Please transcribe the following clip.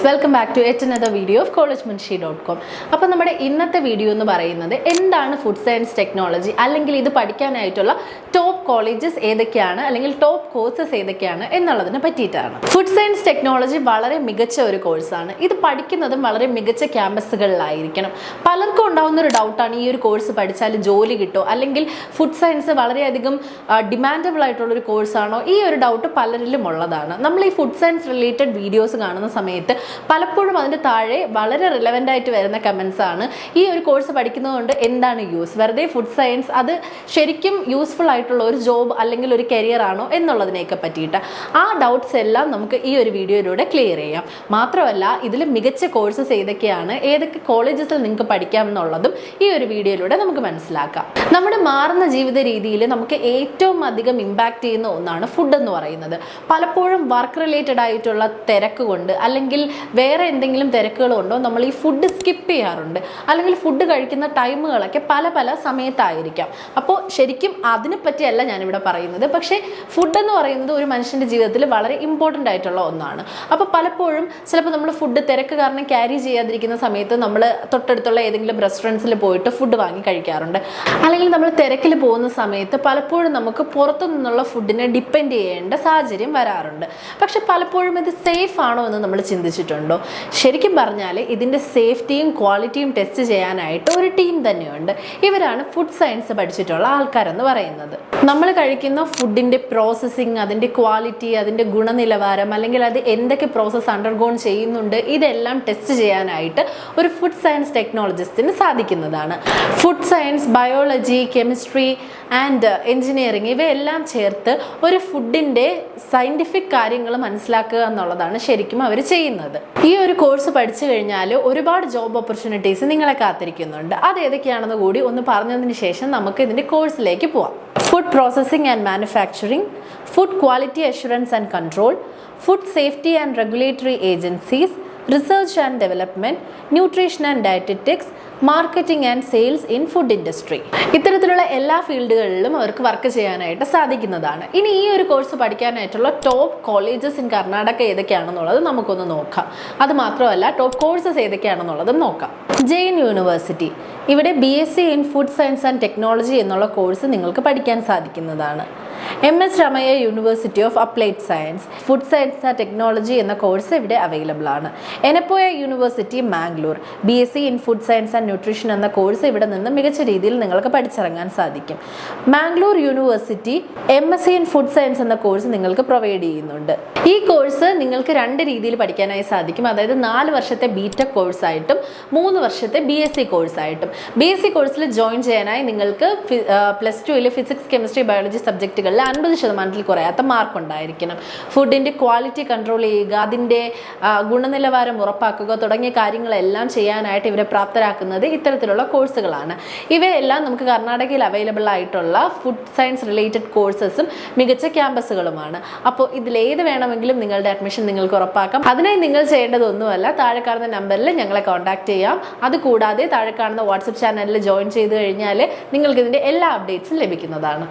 Welcome back to yet another video of collegemunshi.com. അപ്പോൾ നമ്മുടെ ഇന്നത്തെ വീഡിയോ എന്ന് പറയുന്നത് എന്താണ് ഫുഡ് സയൻസ് ടെക്നോളജി, അല്ലെങ്കിൽ ഇത് പഠിക്കാനായിട്ടുള്ള ടോപ്പ് കോളേജസ് ഏതൊക്കെയാണ്, അല്ലെങ്കിൽ ടോപ്പ് കോഴ്സസ് ഏതൊക്കെയാണ് എന്നുള്ളതിനെ പറ്റിയിട്ടാണ്. ഫുഡ് സയൻസ് ടെക്നോളജി വളരെ മികച്ച ഒരു കോഴ്സാണ്. ഇത് പഠിക്കുന്നതും വളരെ മികച്ച ക്യാമ്പസുകളിലായിരിക്കണം. പലർക്കും ഉണ്ടാകുന്ന ഒരു ഡൗട്ടാണ്, ഈ ഒരു കോഴ്സ് പഠിച്ചാൽ ജോലി കിട്ടുമോ, അല്ലെങ്കിൽ ഫുഡ് സയൻസ് വളരെയധികം ഡിമാൻഡബിൾ ആയിട്ടുള്ളൊരു കോഴ്സാണോ? ഈ ഒരു ഡൗട്ട് പലരിലും ഉള്ളതാണ്. നമ്മൾ ഈ ഫുഡ് സയൻസ് റിലേറ്റഡ് വീഡിയോസ് കാണുന്ന സമയത്ത് പലപ്പോഴും അതിൻ്റെ താഴെ വളരെ റിലവൻ്റ് ആയിട്ട് വരുന്ന കമൻസ് ആണ്, ഈ ഒരു കോഴ്സ് പഠിക്കുന്നതുകൊണ്ട് എന്താണ് യൂസ്, വെറുതെ ഫുഡ് സയൻസ് അത് ശരിക്കും യൂസ്ഫുൾ ആയിട്ടുള്ള ഒരു ജോബ് അല്ലെങ്കിൽ ഒരു കരിയർ ആണോ എന്നുള്ളതിനെയൊക്കെ പറ്റിയിട്ട്. ആ ഡൗട്ട്സ് എല്ലാം നമുക്ക് ഈ ഒരു വീഡിയോയിലൂടെ ക്ലിയർ ചെയ്യാം. മാത്രമല്ല ഇതിൽ മികച്ച കോഴ്സസ് ഏതൊക്കെയാണ്, ഏതൊക്കെ കോളേജസിൽ നിങ്ങൾക്ക് പഠിക്കാം എന്നുള്ളതും ഈ ഒരു വീഡിയോയിലൂടെ നമുക്ക് മനസ്സിലാക്കാം. നമ്മുടെ മാറുന്ന ജീവിത രീതിയിൽ നമുക്ക് ഏറ്റവും അധികം ഇമ്പാക്റ്റ് ചെയ്യുന്ന ഒന്നാണ് ഫുഡ് എന്ന് പറയുന്നത്. പലപ്പോഴും വർക്ക് റിലേറ്റഡ് ആയിട്ടുള്ള തിരക്ക് കൊണ്ട്, അല്ലെങ്കിൽ വേറെ എന്തെങ്കിലും തിരക്കുകൾ കൊണ്ടോ നമ്മൾ ഈ ഫുഡ് സ്കിപ്പ് ചെയ്യാറുണ്ട്, അല്ലെങ്കിൽ ഫുഡ് കഴിക്കുന്ന ടൈമുകളൊക്കെ പല പല സമയത്തായിരിക്കാം. അപ്പോൾ ശരിക്കും അതിനെ പറ്റിയല്ല ഞാനിവിടെ പറയുന്നത്. പക്ഷേ ഫുഡ് എന്ന് പറയുന്നത് ഒരു മനുഷ്യൻ്റെ ജീവിതത്തിൽ വളരെ ഇമ്പോർട്ടൻ്റ് ആയിട്ടുള്ള ഒന്നാണ്. അപ്പോൾ പലപ്പോഴും ചിലപ്പോൾ നമ്മൾ ഫുഡ് തിരക്ക് കാരണം ക്യാരി ചെയ്യാതിരിക്കുന്ന സമയത്ത് നമ്മൾ തൊട്ടടുത്തുള്ള ഏതെങ്കിലും റെസ്റ്റോറൻറ്റ്സിൽ പോയിട്ട് ഫുഡ് വാങ്ങി കഴിക്കാറുണ്ട്. അല്ലെങ്കിൽ നമ്മൾ തിരക്കിൽ പോകുന്ന സമയത്ത് പലപ്പോഴും നമുക്ക് പുറത്തു നിന്നുള്ള ഫുഡിനെ ഡിപ്പെൻഡ് ചെയ്യേണ്ട സാഹചര്യം വരാറുണ്ട്. പക്ഷെ പലപ്പോഴും ഇത് സേഫ് ആണോ എന്ന് നമ്മൾ ചിന്തിച്ചിട്ടുണ്ടോ? ശരിക്കും പറഞ്ഞാൽ ഇതിൻ്റെ സേഫ്റ്റിയും ക്വാളിറ്റിയും ടെസ്റ്റ് ചെയ്യാനായിട്ട് ഒരു ടീം തന്നെയുണ്ട്. ഇവരാണ് ഫുഡ് സയൻസ് പഠിച്ചിട്ടുള്ള ആൾക്കാരെന്ന് പറയുന്നത്. നമ്മൾ കഴിക്കുന്ന ഫുഡിൻ്റെ പ്രോസസ്സിങ്, അതിൻ്റെ ക്വാളിറ്റി, അതിൻ്റെ ഗുണനിലവാരം, അല്ലെങ്കിൽ അത് എന്തൊക്കെ പ്രോസസ്സ് അണ്ടർഗോൺ ചെയ്യുന്നുണ്ട്, ഇതെല്ലാം ടെസ്റ്റ് ചെയ്യാനായിട്ട് ഒരു ഫുഡ് സയൻസ് ടെക്നോളജിസ്റ്റിന് സാധിക്കുന്നതാണ്. Food science, biology, chemistry and engineering ഇവയെല്ലാം ചേർത്ത് ഒരു ഫുഡിൻ്റെ സയൻറ്റിഫിക് കാര്യങ്ങൾ മനസ്സിലാക്കുക എന്നുള്ളതാണ് ശരിക്കും അവർ ചെയ്യുന്നത്. ഈ ഒരു കോഴ്സ് പഠിച്ചു കഴിഞ്ഞാൽ ഒരുപാട് ജോബ് ഓപ്പർച്യൂണിറ്റീസ് നിങ്ങളെ കാത്തിരിക്കുന്നുണ്ട്. അത് ഏതൊക്കെയാണെന്ന് കൂടി ഒന്ന് പറഞ്ഞതിന് ശേഷം നമുക്ക് ഇതിൻ്റെ കോഴ്സിലേക്ക് പോവാം. Food processing and manufacturing, food quality assurance and control, food safety and regulatory agencies, research and development, nutrition and dietetics, marketing and sales in food industry. ഇത്തരത്തിലുള്ള എല്ലാ ഫീൽഡുകളിലും അവർക്ക് വർക്ക് ചെയ്യാനായിട്ട് സാധിക്കുന്നതാണ്. ഇനി ഈ ഒരു കോഴ്സ് പഠിക്കാനായിട്ടുള്ള ടോപ്പ് കോളേജസ് ഇൻ കർണാടക ഏതൊക്കെയാണെന്നുള്ളത് നമുക്കൊന്ന് നോക്കാം. അത് മാത്രമല്ല ടോപ്പ് കോഴ്സസ് ഏതൊക്കെയാണെന്നുള്ളതും നോക്കാം. ജെയിൻ യൂണിവേഴ്സിറ്റി, ഇവിടെ BSc in food science and technology എന്നുള്ള കോഴ്സ് നിങ്ങൾക്ക് പഠിക്കാൻ സാധിക്കുന്നതാണ്. MS Ramaiah university of applied science, food science and technology എന്ന കോഴ്സ് ഇവിടെ അവൈലബിൾ ആണ്. Yenepoya university Mangalore, BSc in food science and nutrition എന്ന കോഴ്സ് ഇവിടെ നിന്ന് മികച്ച രീതിയിൽ നിങ്ങൾക്ക് പഠിച്ചിറങ്ങാൻ സാധിക്കും. Mangalore university MSc in food science എന്ന കോഴ്സ് നിങ്ങൾക്ക് പ്രൊവൈഡ് ചെയ്യുന്നുണ്ട്. ഈ കോഴ്സ് നിങ്ങൾക്ക് 2 രീതിയിൽ പഠിക്കാനായി സാധിക്കും. അതായത് 4 വർഷത്തെ BTech കോഴ്സായിട്ടും 3 വർഷത്തെ BSc കോഴ്സായിട്ടും. BSc കോഴ്സിൽ ജോയിൻ ചെയ്യാനായി നിങ്ങൾക്ക് +2 ഫിസിക്സ്, കെമിസ്ട്രി, ബയോളജി സബ്ജക്റ്റുകളിൽ 50% കുറയാത്ത മാർക്ക് ഉണ്ടായിരിക്കണം. ഫുഡിൻ്റെ ക്വാളിറ്റി കൺട്രോൾ ചെയ്യുക, അതിൻ്റെ ഗുണനിലവാരം ഉറപ്പാക്കുക തുടങ്ങിയ കാര്യങ്ങളെല്ലാം ചെയ്യാനായിട്ട് ഇവരെ പ്രാപ്തരാക്കുന്നത് ഇത്തരത്തിലുള്ള കോഴ്സുകളാണ്. ഇവയെല്ലാം നമുക്ക് കർണാടകയിൽ അവൈലബിൾ ആയിട്ടുള്ള ഫുഡ് സയൻസ് റിലേറ്റഡ് കോഴ്സസും മികച്ച ക്യാമ്പസുകളുമാണ്. അപ്പോൾ ഇതിലേത് വേണമെങ്കിലും നിങ്ങളുടെ അഡ്മിഷൻ നിങ്ങൾക്ക് ഉറപ്പാക്കാം. അതിനായി നിങ്ങൾ ചെയ്യേണ്ടതൊന്നുമല്ല, താഴെ കാണുന്ന നമ്പറിൽ ഞങ്ങളെ കോൺടാക്ട് ചെയ്യാം. അതുകൂടാതെ താഴെ കാണുന്ന വാട്സപ്പ് ചാനലിൽ ജോയിൻ ചെയ്ത് കഴിഞ്ഞാൽ നിങ്ങൾക്ക് ഇതിൻ്റെ എല്ലാ അപ്ഡേറ്റ്സും ലഭിക്കുന്നതാണ്.